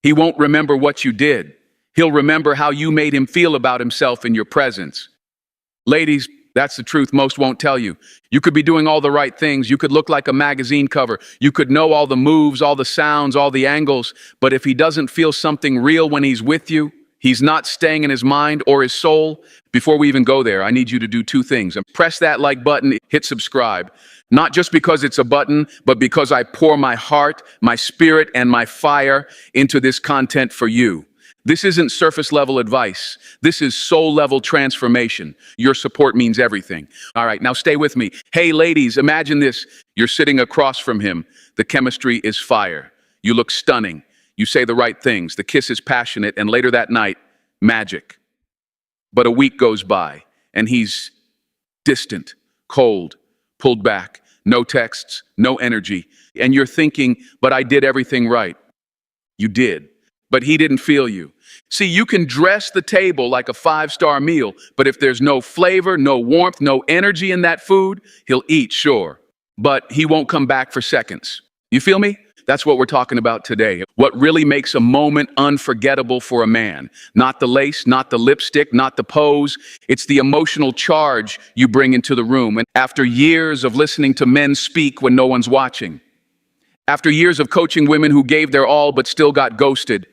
He won't remember what you did. He'll remember how you made him feel about himself in your presence. Ladies, that's the truth most won't tell you. You could be doing all the right things. You could look like a magazine cover. You could know all the moves, all the sounds, all the angles. But if he doesn't feel something real when he's with you, he's not staying in his mind or his soul. Before we even go there, I need you to do two things. Press that like button, hit subscribe. Not just because it's a button, but because I pour my heart, my spirit, and my fire into this content for you. This isn't surface level advice. This is soul level transformation. Your support means everything. All right, now stay with me. Hey ladies, imagine this. You're sitting across from him. The chemistry is fire. You look stunning. You say the right things. The kiss is passionate, and later that night, magic. But a week goes by, and he's distant, cold, pulled back, no texts, no energy. And you're thinking, but I did everything right. You did, but he didn't feel you. See, you can dress the table like a 5-star meal, but if there's no flavor, no warmth, no energy in that food, he'll eat, sure, but he won't come back for seconds. You feel me? That's what we're talking about today. What really makes a moment unforgettable for a man. Not the lace, not the lipstick, not the pose. It's the emotional charge you bring into the room. And after years of listening to men speak when no one's watching, after years of coaching women who gave their all but still got ghosted,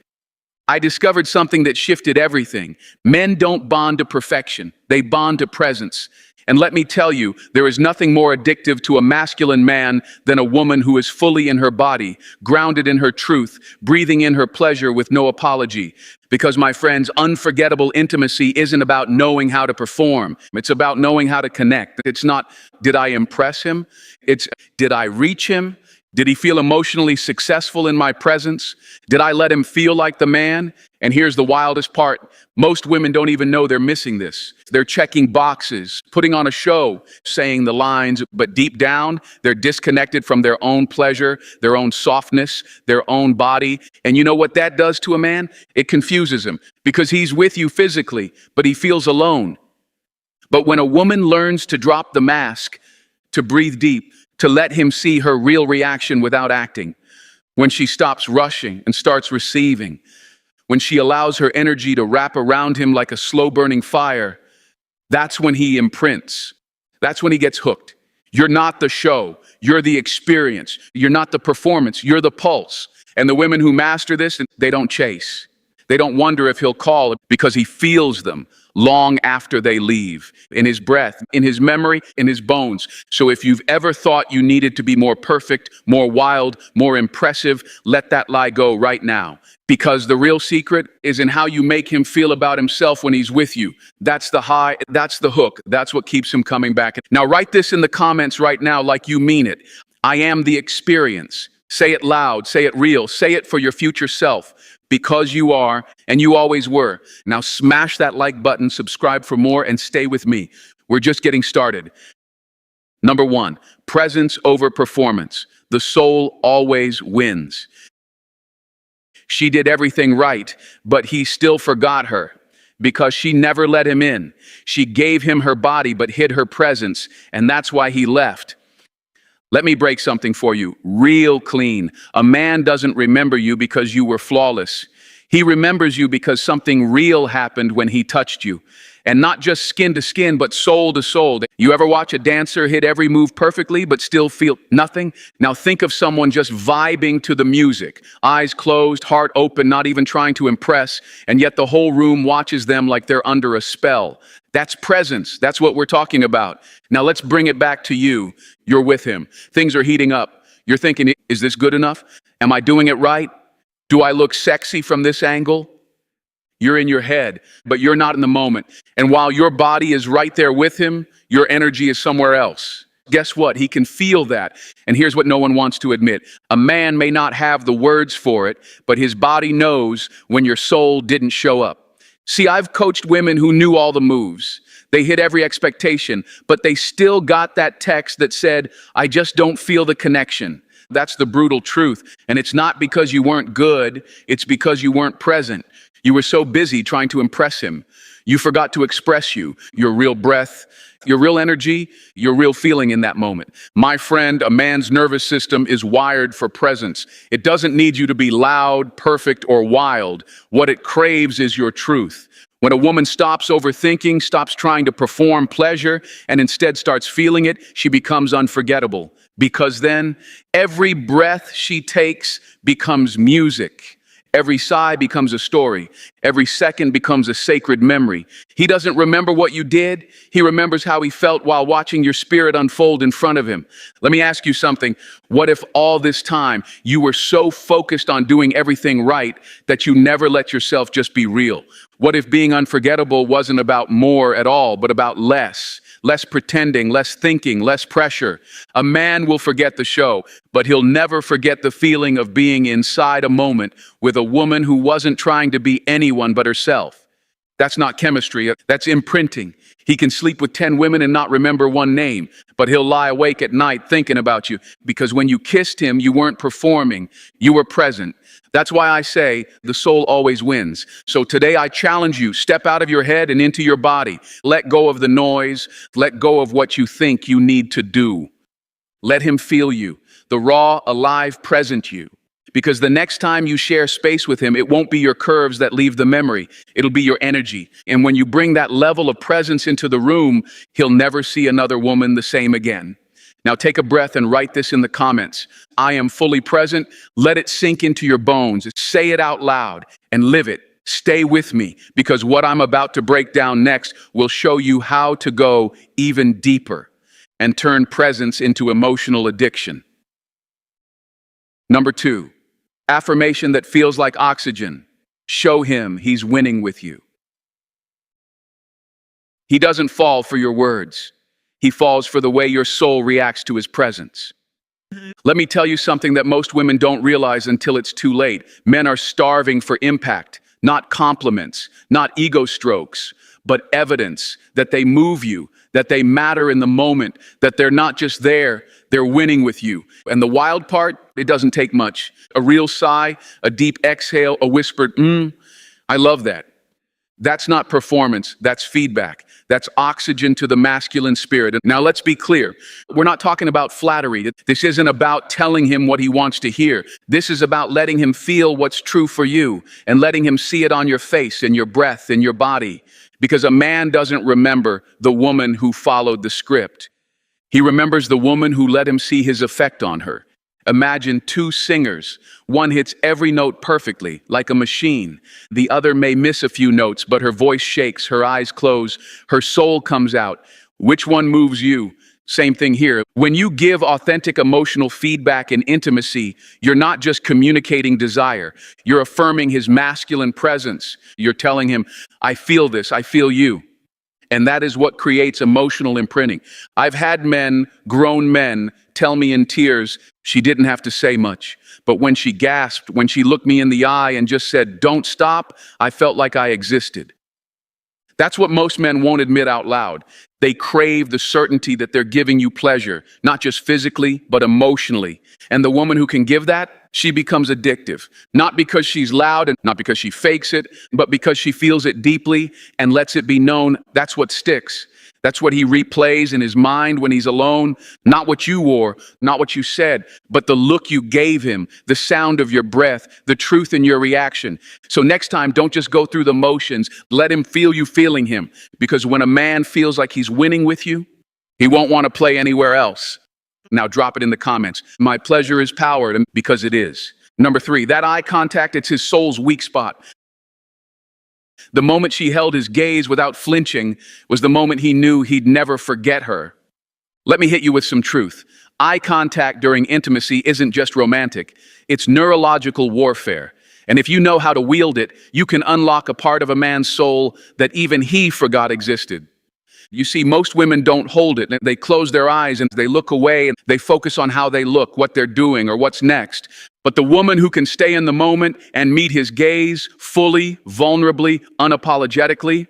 I discovered something that shifted everything. Men don't bond to perfection. They bond to presence. And let me tell you, there is nothing more addictive to a masculine man than a woman who is fully in her body, grounded in her truth, breathing in her pleasure with no apology. Because, my friends, unforgettable intimacy isn't about knowing how to perform. It's about knowing how to connect. It's not, did I impress him? It's, did I reach him? Did he feel emotionally successful in my presence? Did I let him feel like the man? And here's the wildest part. Most women don't even know they're missing this. They're checking boxes, putting on a show, saying the lines, but deep down, they're disconnected from their own pleasure, their own softness, their own body. And you know what that does to a man? It confuses him because he's with you physically, but he feels alone. But when a woman learns to drop the mask, to breathe deep, to let him see her real reaction without acting, when she stops rushing and starts receiving, when she allows her energy to wrap around him like a slow-burning fire, that's when he imprints. That's when he gets hooked. You're not the show. You're the experience. You're not the performance. You're the pulse. And the women who master this, they don't chase. They don't wonder if he'll call because he feels them long after they leave, in his breath, in his memory, in his bones. So if you've ever thought you needed to be more perfect, more wild, more impressive, let that lie go right now. Because the real secret is in how you make him feel about himself when he's with you. That's the high, that's the hook. That's what keeps him coming back. Now write this in the comments right now like you mean it. I am the experience. Say it loud, say it real, say it for your future self. Because you are, and you always were. Now smash that like button, subscribe for more, and stay with me. We're just getting started. Number 1, presence over performance. The soul always wins. She did everything right, but he still forgot her because she never let him in. She gave him her body, but hid her presence, and that's why he left. Let me break something for you, real clean. A man doesn't remember you because you were flawless. He remembers you because something real happened when he touched you. And not just skin to skin, but soul to soul. You ever watch a dancer hit every move perfectly, but still feel nothing? Now think of someone just vibing to the music, eyes closed, heart open, not even trying to impress, and yet the whole room watches them like they're under a spell. That's presence. That's what we're talking about. Now let's bring it back to you. You're with him. Things are heating up. You're thinking, is this good enough? Am I doing it right? Do I look sexy from this angle? You're in your head, but you're not in the moment. And while your body is right there with him, your energy is somewhere else. Guess what? He can feel that. And here's what no one wants to admit. A man may not have the words for it, but his body knows when your soul didn't show up. See, I've coached women who knew all the moves. They hit every expectation, but they still got that text that said, I just don't feel the connection. That's the brutal truth. And it's not because you weren't good. It's because you weren't present. You were so busy trying to impress him. You forgot to express your real breath, your real energy, your real feeling in that moment. My friend, a man's nervous system is wired for presence. It doesn't need you to be loud, perfect, or wild. What it craves is your truth. When a woman stops overthinking, stops trying to perform pleasure, and instead starts feeling it, she becomes unforgettable. Because then, every breath she takes becomes music. Every sigh becomes a story. Every second becomes a sacred memory. He doesn't remember what you did. He remembers how he felt while watching your spirit unfold in front of him. Let me ask you something. What if all this time you were so focused on doing everything right that you never let yourself just be real? What if being unforgettable wasn't about more at all, but about less? Less pretending, less thinking, less pressure. A man will forget the show, but he'll never forget the feeling of being inside a moment with a woman who wasn't trying to be anyone but herself. That's not chemistry, that's imprinting. He can sleep with 10 women and not remember one name, but he'll lie awake at night thinking about you, because when you kissed him, you weren't performing, you were present. That's why I say the soul always wins. So today I challenge you, step out of your head and into your body. Let go of the noise. Let go of what you think you need to do. Let him feel you, the raw, alive, present you. Because the next time you share space with him, it won't be your curves that leave the memory. It'll be your energy. And when you bring that level of presence into the room, he'll never see another woman the same again. Now take a breath and write this in the comments. I am fully present. Let it sink into your bones. Say it out loud and live it. Stay with me, because what I'm about to break down next will show you how to go even deeper and turn presence into emotional addiction. Number 2, affirmation that feels like oxygen. Show him he's winning with you. He doesn't fall for your words. He falls for the way your soul reacts to his presence. Let me tell you something that most women don't realize until it's too late. Men are starving for impact, not compliments, not ego strokes, but evidence that they move you, that they matter in the moment, that they're not just there, they're winning with you. And the wild part, it doesn't take much. A real sigh, a deep exhale, a whispered, I love that. That's not performance, that's feedback. That's oxygen to the masculine spirit. Now let's be clear. We're not talking about flattery. This isn't about telling him what he wants to hear. This is about letting him feel what's true for you and letting him see it on your face, in your breath, in your body. Because a man doesn't remember the woman who followed the script. He remembers the woman who let him see his effect on her. Imagine 2 singers. One hits every note perfectly, like a machine. The other may miss a few notes, but her voice shakes, her eyes close, her soul comes out. Which one moves you? Same thing here. When you give authentic emotional feedback and intimacy, you're not just communicating desire. You're affirming his masculine presence. You're telling him, I feel this, I feel you. And that is what creates emotional imprinting. I've had men, grown men, tell me in tears, she didn't have to say much. But when she gasped, when she looked me in the eye and just said, don't stop, I felt like I existed. That's what most men won't admit out loud. They crave the certainty that they're giving you pleasure, not just physically, but emotionally. And the woman who can give that, she becomes addictive. Not because she's loud and not because she fakes it, but because she feels it deeply and lets it be known. That's what sticks. That's what he replays in his mind when he's alone. Not what you wore, not what you said, but the look you gave him, the sound of your breath, the truth in your reaction. So next time, don't just go through the motions. Let him feel you feeling him. Because when a man feels like he's winning with you, he won't want to play anywhere else. Now drop it in the comments. My pleasure is power, because it is. Number 3, that eye contact, it's his soul's weak spot. The moment she held his gaze without flinching was the moment he knew he'd never forget her. Let me hit you with some truth. Eye contact during intimacy isn't just romantic. It's neurological warfare. And if you know how to wield it, you can unlock a part of a man's soul that even he forgot existed. You see, most women don't hold it. They close their eyes and they look away and they focus on how they look, what they're doing, or what's next. But the woman who can stay in the moment and meet his gaze fully, vulnerably, unapologetically,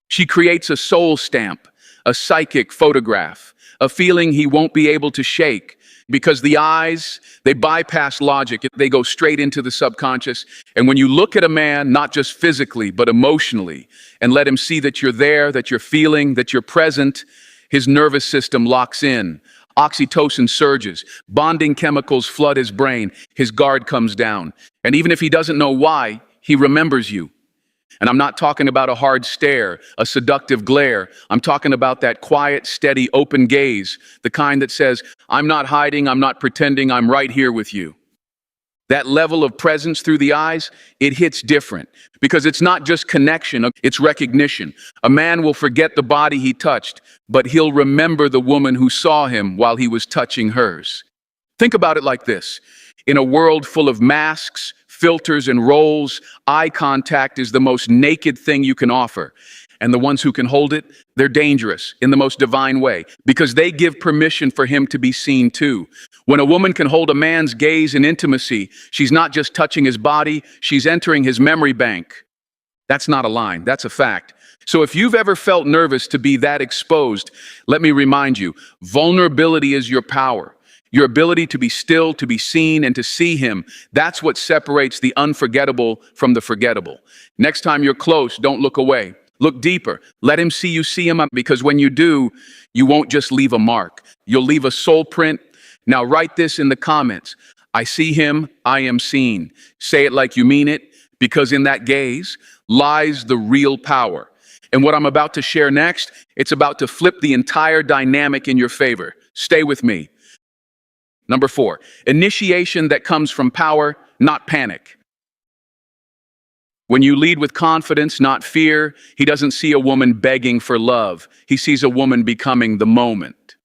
she creates a soul stamp, a psychic photograph, a feeling he won't be able to shake. Because the eyes, they bypass logic. They go straight into the subconscious. And when you look at a man, not just physically, but emotionally, and let him see that you're there, that you're feeling, that you're present, his nervous system locks in. Oxytocin surges. Bonding chemicals flood his brain. His guard comes down. And even if he doesn't know why, he remembers you. And I'm not talking about a hard stare, a seductive glare. I'm talking about that quiet, steady, open gaze, the kind that says, I'm not hiding, I'm not pretending, I'm right here with you. That level of presence through the eyes, it hits different because it's not just connection, it's recognition. A man will forget the body he touched, but he'll remember the woman who saw him while he was touching hers. Think about it like this. In a world full of masks, filters, and roles, eye contact is the most naked thing you can offer. And the ones who can hold it, they're dangerous in the most divine way because they give permission for him to be seen too. When a woman can hold a man's gaze in intimacy, she's not just touching his body, she's entering his memory bank. That's not a line, that's a fact. So if you've ever felt nervous to be that exposed, let me remind you, vulnerability is your power. Your ability to be still, to be seen, and to see him, that's what separates the unforgettable from the forgettable. Next time you're close, don't look away. Look deeper. Let him see him, because when you do, you won't just leave a mark. You'll leave a soul print. Now write this in the comments. I see him, I am seen. Say it like you mean it, because in that gaze lies the real power. And what I'm about to share next, it's about to flip the entire dynamic in your favor. Stay with me. Number 4, initiation that comes from power, not panic. When you lead with confidence, not fear, he doesn't see a woman begging for love. He sees a woman becoming the moment.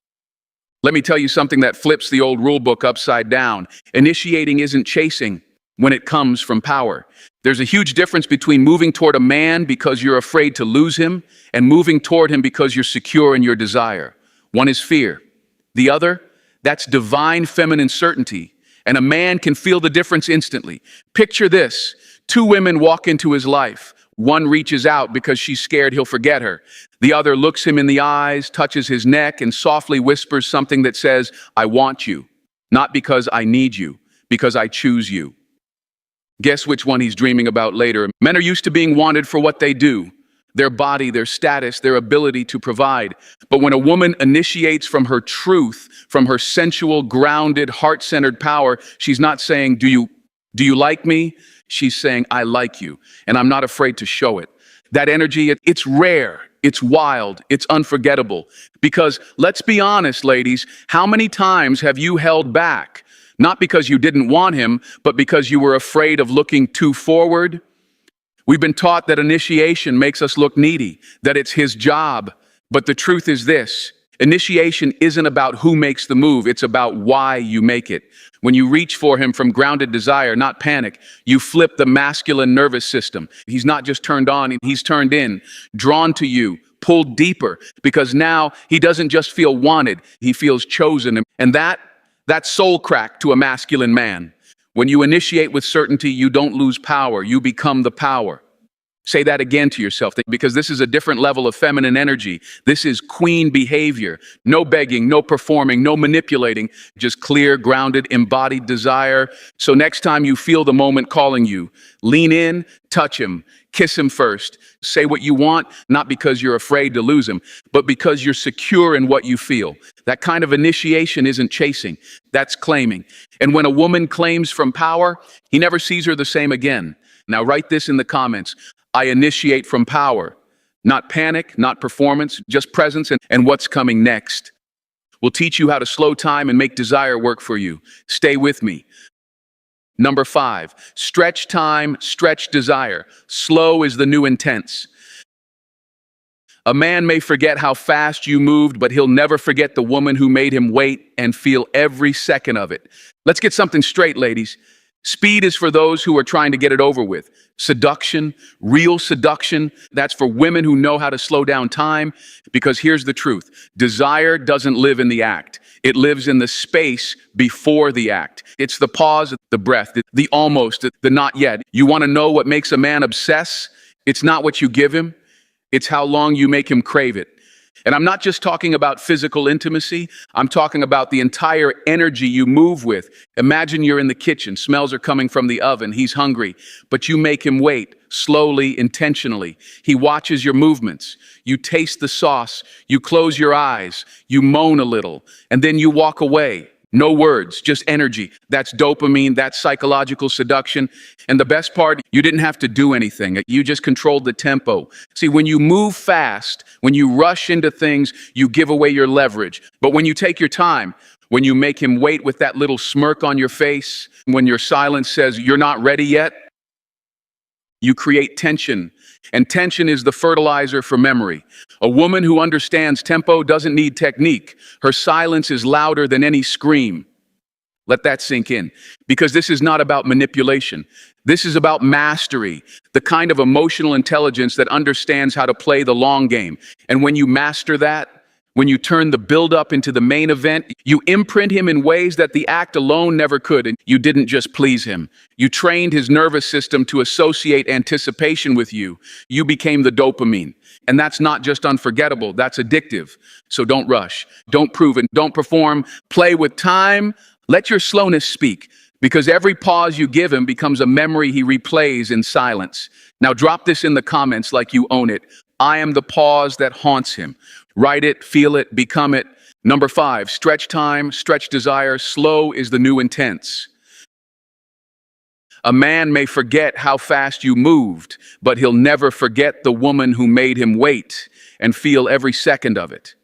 Let me tell you something that flips the old rule book upside down. Initiating isn't chasing when it comes from power. There's a huge difference between moving toward a man because you're afraid to lose him and moving toward him because you're secure in your desire. One is fear. The other, that's divine feminine certainty, and a man can feel the difference instantly. Picture this. 2 women walk into his life. One reaches out because she's scared he'll forget her. The other looks him in the eyes, touches his neck, and softly whispers something that says, I want you. Not because I need you, because I choose you. Guess which one he's dreaming about later. Men are used to being wanted for what they do. Their body, their status, their ability to provide. But when a woman initiates from her truth, from her sensual, grounded, heart-centered power, she's not saying, do you like me? She's saying, I like you, and I'm not afraid to show it. That energy, it's rare, it's wild, it's unforgettable. Because let's be honest, ladies, how many times have you held back? Not because you didn't want him, but because you were afraid of looking too forward? We've been taught that initiation makes us look needy, that it's his job. But the truth is this, initiation isn't about who makes the move, it's about why you make it. When you reach for him from grounded desire, not panic, you flip the masculine nervous system. He's not just turned on, he's turned in, drawn to you, pulled deeper, because now he doesn't just feel wanted, he feels chosen. And that's soul crack to a masculine man. When you initiate with certainty, you don't lose power, you become the power. Say that again to yourself, because this is a different level of feminine energy. This is queen behavior. No begging, no performing, no manipulating, just clear, grounded, embodied desire. So next time you feel the moment calling you, lean in, touch him, kiss him first. Say what you want, not because you're afraid to lose him, but because you're secure in what you feel. That kind of initiation isn't chasing, that's claiming. And when a woman claims from power, he never sees her the same again. Now write this in the comments. I initiate from power, not panic, not performance, just presence and what's coming next. We'll teach you how to slow time and make desire work for you. Stay with me. Number 5, stretch time, stretch desire. Slow is the new intense. A man may forget how fast you moved, but he'll never forget the woman who made him wait and feel every second of it. Let's get something straight, ladies. Speed is for those who are trying to get it over with. Seduction, real seduction, that's for women who know how to slow down time, because here's the truth. Desire doesn't live in the act. It lives in the space before the act. It's the pause, the breath, the almost, the not yet. You want to know what makes a man obsess? It's not what you give him. It's how long you make him crave it. And I'm not just talking about physical intimacy, I'm talking about the entire energy you move with. Imagine you're in the kitchen, smells are coming from the oven, he's hungry, but you make him wait, slowly, intentionally. He watches your movements. You taste the sauce, you close your eyes, you moan a little, and then you walk away. No words, just energy. That's dopamine, that's psychological seduction. And the best part, you didn't have to do anything. You just controlled the tempo. See, when you move fast, when you rush into things, you give away your leverage. But when you take your time, when you make him wait with that little smirk on your face, when your silence says, "You're not ready yet," you create tension. And tension is the fertilizer for memory. A woman who understands tempo doesn't need technique. Her silence is louder than any scream. Let that sink in. Because this is not about manipulation. This is about mastery, the kind of emotional intelligence that understands how to play the long game. And when you master that, when you turn the build-up into the main event, you imprint him in ways that the act alone never could. And you didn't just please him. You trained his nervous system to associate anticipation with you. You became the dopamine. And that's not just unforgettable, that's addictive. So don't rush, don't prove it, don't perform. Play with time, let your slowness speak. Because every pause you give him becomes a memory he replays in silence. Now drop this in the comments like you own it. I am the pause that haunts him. Write it, feel it, become it. Number 5, stretch time, stretch desire. Slow is the new intense. A man may forget how fast you moved, but he'll never forget the woman who made him wait and feel every second of it.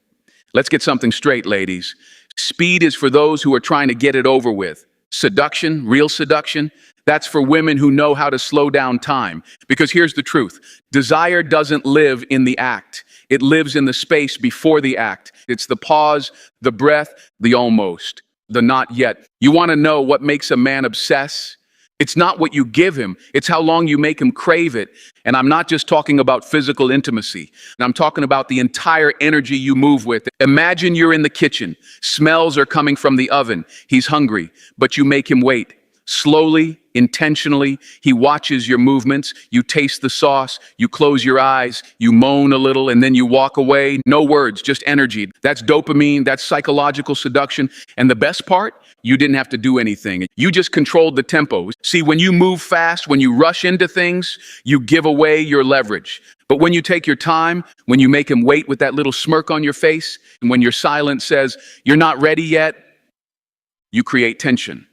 Let's get something straight, ladies. Speed is for those who are trying to get it over with. Seduction, real seduction, that's for women who know how to slow down time. Because here's the truth. Desire doesn't live in the act. It lives in the space before the act. It's the pause, the breath, the almost, the not yet. You want to know what makes a man obsess? It's not what you give him, it's how long you make him crave it. And I'm not just talking about physical intimacy. I'm talking about the entire energy you move with. Imagine you're in the kitchen, smells are coming from the oven, he's hungry, but you make him wait. Slowly, intentionally, he watches your movements, you taste the sauce, you close your eyes, you moan a little, and then you walk away. No words, just energy. That's dopamine, that's psychological seduction. And the best part, you didn't have to do anything. You just controlled the tempo. See, when you move fast, when you rush into things, you give away your leverage. But when you take your time, when you make him wait with that little smirk on your face, and when your silence says, "You're not ready yet," you create tension.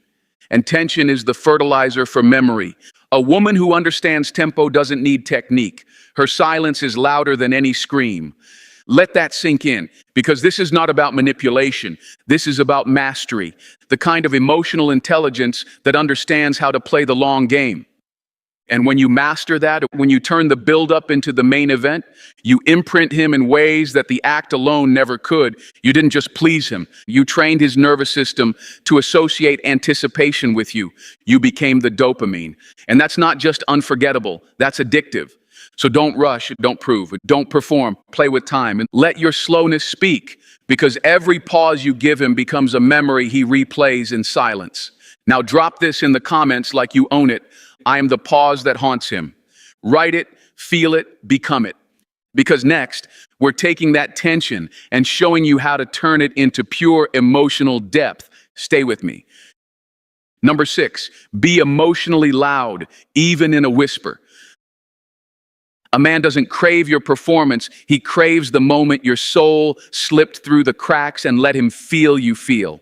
And tension is the fertilizer for memory. A woman who understands tempo doesn't need technique. Her silence is louder than any scream. Let that sink in, because this is not about manipulation. This is about mastery, the kind of emotional intelligence that understands how to play the long game. And when you master that, when you turn the build-up into the main event, you imprint him in ways that the act alone never could. You didn't just please him. You trained his nervous system to associate anticipation with you. You became the dopamine. And that's not just unforgettable, that's addictive. So don't rush, don't prove, don't perform, play with time, and let your slowness speak, because every pause you give him becomes a memory he replays in silence. Now drop this in the comments like you own it. I am the pause that haunts him. Write it, feel it, become it. Because next, we're taking that tension and showing you how to turn it into pure emotional depth. Stay with me. Number 6, be emotionally loud, even in a whisper. A man doesn't crave your performance, he craves the moment your soul slipped through the cracks and let him feel you feel.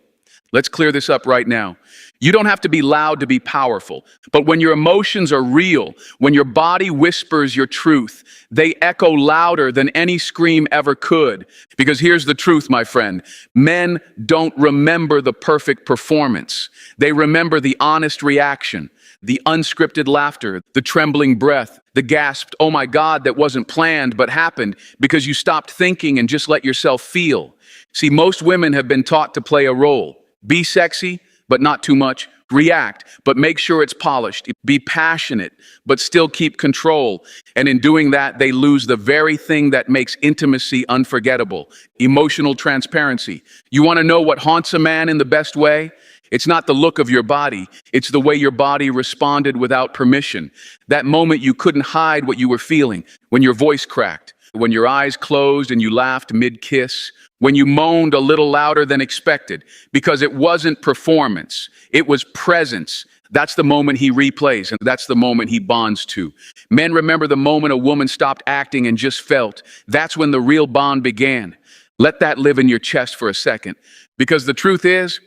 Let's clear this up right now. You don't have to be loud to be powerful, but when your emotions are real, when your body whispers your truth, they echo louder than any scream ever could. Because here's the truth, my friend. Men don't remember the perfect performance. They remember the honest reaction, the unscripted laughter, the trembling breath, the gasped, "Oh my God," that wasn't planned but happened because you stopped thinking and just let yourself feel. See, most women have been taught to play a role. Be sexy, but not too much. React, but make sure it's polished. Be passionate, but still keep control. And in doing that, they lose the very thing that makes intimacy unforgettable: emotional transparency. You want to know what haunts a man in the best way? It's not the look of your body. It's the way your body responded without permission. That moment you couldn't hide what you were feeling, when your voice cracked, When your eyes closed and you laughed mid-kiss, when you moaned a little louder than expected, because it wasn't performance, it was presence. That's the moment he replays, and that's the moment he bonds to. Men remember the moment a woman stopped acting and just felt. That's when the real bond began. Let that live in your chest for a second, because the truth is,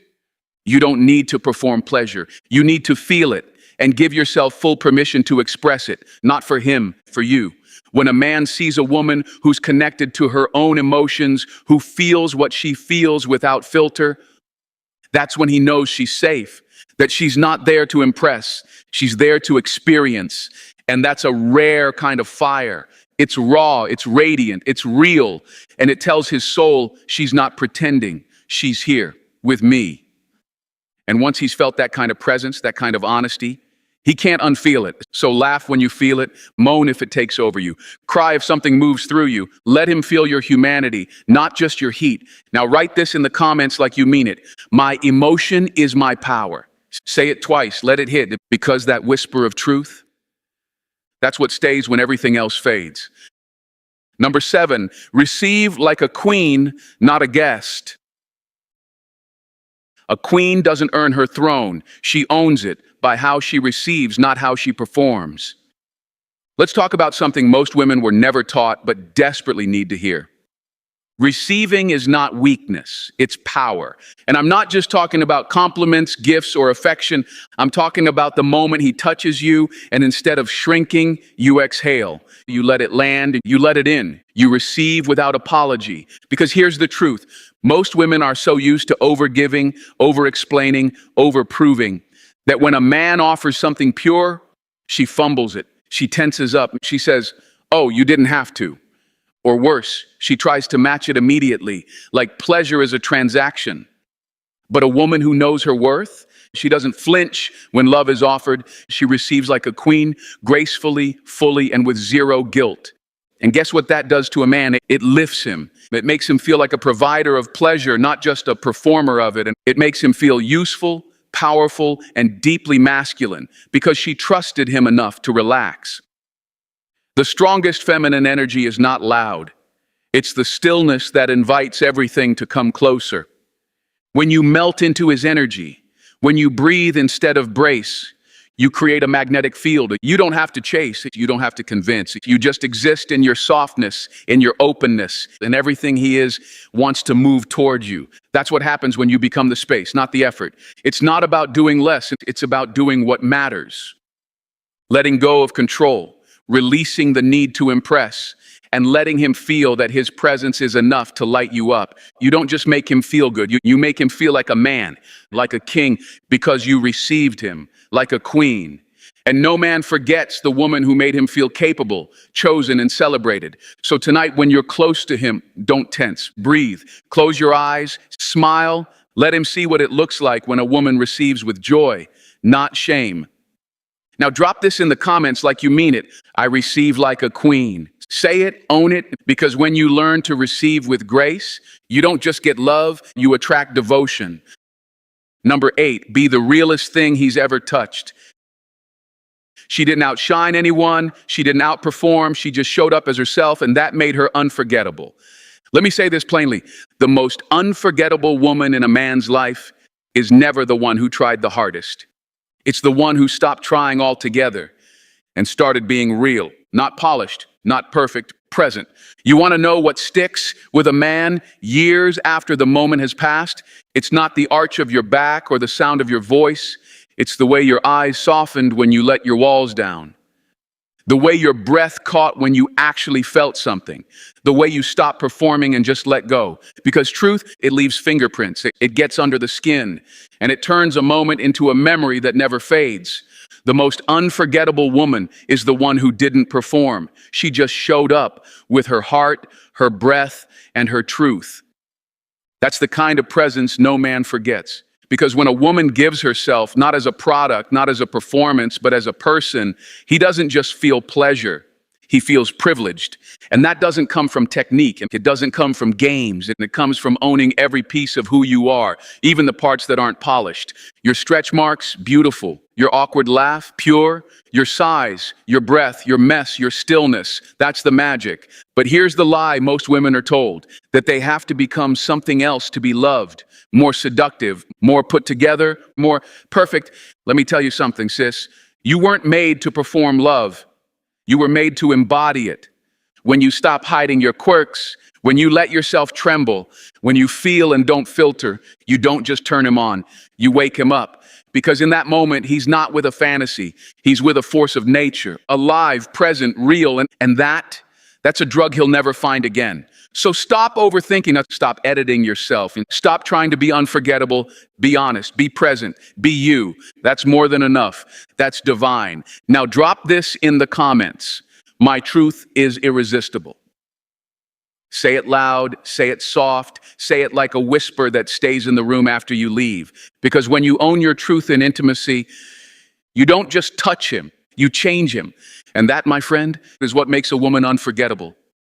you don't need to perform pleasure. You need to feel it and give yourself full permission to express it, not for him, for you. When a man sees a woman who's connected to her own emotions, who feels what she feels without filter, that's when he knows she's safe, that she's not there to impress, she's there to experience. And that's a rare kind of fire. It's raw, it's radiant, it's real, and it tells his soul she's not pretending, she's here with me. And once he's felt that kind of presence, that kind of honesty, he can't unfeel it. So laugh when you feel it, moan if it takes over you, cry if something moves through you. Let him feel your humanity, not just your heat. Now write this in the comments like you mean it. My emotion is my power. Say it twice, let it hit, because that whisper of truth, that's what stays when everything else fades. Number 7, receive like a queen, not a guest. A queen doesn't earn her throne. She owns it by how she receives, not how she performs. Let's talk about something most women were never taught but desperately need to hear. Receiving is not weakness, it's power. And I'm not just talking about compliments, gifts, or affection. I'm talking about the moment he touches you, and instead of shrinking, you exhale. You let it land, you let it in. You receive without apology. Because here's the truth. Most women are so used to overgiving, over-explaining, over-proving, that when a man offers something pure, she fumbles it. She tenses up. She says, "Oh, you didn't have to." Or worse, she tries to match it immediately, like pleasure is a transaction. But a woman who knows her worth, she doesn't flinch when love is offered. She receives like a queen, gracefully, fully, and with zero guilt. And guess what that does to a man? It lifts him. It makes him feel like a provider of pleasure, not just a performer of it. And it makes him feel useful, powerful, and deeply masculine because she trusted him enough to relax. The strongest feminine energy is not loud. It's the stillness that invites everything to come closer. When you melt into his energy, when you breathe instead of brace, you create a magnetic field. You don't have to chase, you don't have to convince. You just exist in your softness, in your openness, and everything he is wants to move towards you. That's what happens when you become the space, not the effort. It's not about doing less, it's about doing what matters. Letting go of control, releasing the need to impress, and letting him feel that his presence is enough to light you up. You don't just make him feel good, you make him feel like a man, like a king, because you received him, like a queen. And no man forgets the woman who made him feel capable, chosen, and celebrated. So tonight, when you're close to him, don't tense, breathe, close your eyes, smile, let him see what it looks like when a woman receives with joy, not shame. Now drop this in the comments like you mean it. I receive like a queen. Say it, own it, because when you learn to receive with grace, you don't just get love, you attract devotion. Number 8, be the realest thing he's ever touched. She didn't outshine anyone, she didn't outperform, she just showed up as herself, and that made her unforgettable. Let me say this plainly. The most unforgettable woman in a man's life is never the one who tried the hardest. It's the one who stopped trying altogether and started being real, not polished, not perfect, present. You want to know what sticks with a man years after the moment has passed? It's not the arch of your back or the sound of your voice. It's the way your eyes softened when you let your walls down. The way your breath caught when you actually felt something. The way you stopped performing and just let go. Because truth, it leaves fingerprints. It gets under the skin. And it turns a moment into a memory that never fades. The most unforgettable woman is the one who didn't perform. She just showed up with her heart, her breath, and her truth. That's the kind of presence no man forgets. Because when a woman gives herself, not as a product, not as a performance, but as a person, he doesn't just feel pleasure. He feels privileged. And that doesn't come from technique. It doesn't come from games. And it comes from owning every piece of who you are, even the parts that aren't polished. Your stretch marks, beautiful. Your awkward laugh, pure. Your sighs, your breath, your mess, your stillness. That's the magic. But here's the lie most women are told, that they have to become something else to be loved. More seductive, more put together, more perfect. Let me tell you something, sis. You weren't made to perform love. You were made to embody it. When you stop hiding your quirks, when you let yourself tremble, when you feel and don't filter, you don't just turn him on, you wake him up. Because in that moment, he's not with a fantasy. He's with a force of nature, alive, present, real, and that's a drug he'll never find again. So stop overthinking, stop editing yourself, and stop trying to be unforgettable. Be honest, be present, be you. That's more than enough. That's divine. Now drop this in the comments. My truth is irresistible. Say it loud, say it soft, say it like a whisper that stays in the room after you leave. Because when you own your truth in intimacy, you don't just touch him, you change him. And that, my friend, is what makes a woman unforgettable.